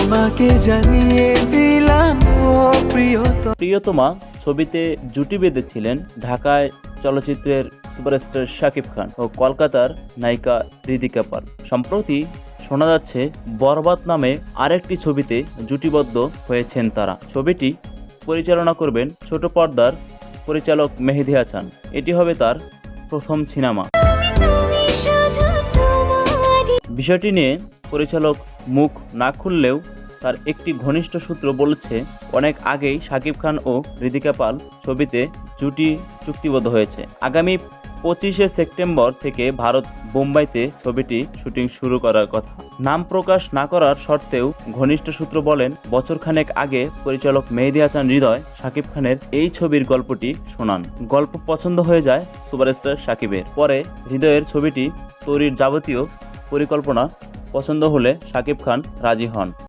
তোমাকে জানিয়ে দিলাম ও প্রিয়তমা ছবিতে জুটি বেঁধেছিলেন ঢাকায় চলচ্চিত্রের সুপারস্টার শাকিব খান ও কলকাতার নায়িকা ঋতিকা পাল। সম্প্রতি শোনা যাচ্ছে বরবাদ নামে আরেকটি ছবিতে জুটিবদ্ধ হয়েছেন তারা। ছবিটি পরিচালনা করবেন ছোট পর্দার পরিচালক মেহেদী হাসান। এটি হবে তার প্রথম সিনেমা। বিষয়টি নিয়ে পরিচালক মুখ না খুললেও তার একটি ঘনিষ্ঠ সূত্র বলেছে, অনেক আগেই শাকিব খান ও ঋতিকা পাল ছবিতে জুটি চুক্তিবদ্ধ হয়েছে। আগামী 25শে সেপ্টেম্বর থেকে ভারত বোম্বাইতে ছবিটি শুটিং শুরু করার কথা। নাম প্রকাশ না করার শর্তেও ঘনিষ্ঠ সূত্র বলেন, বছরখানেক আগে পরিচালক মেহেদী হাসান হৃদয় শাকিব খানের এই ছবির গল্পটি শোনান। গল্প পছন্দ হয়ে যায় সুপারস্টার শাকিবের। পরে হৃদয়ের ছবিটি তৈরির যাবতীয় পরিকল্পনা পছন্দ হলে শাকিব খান রাজি হন।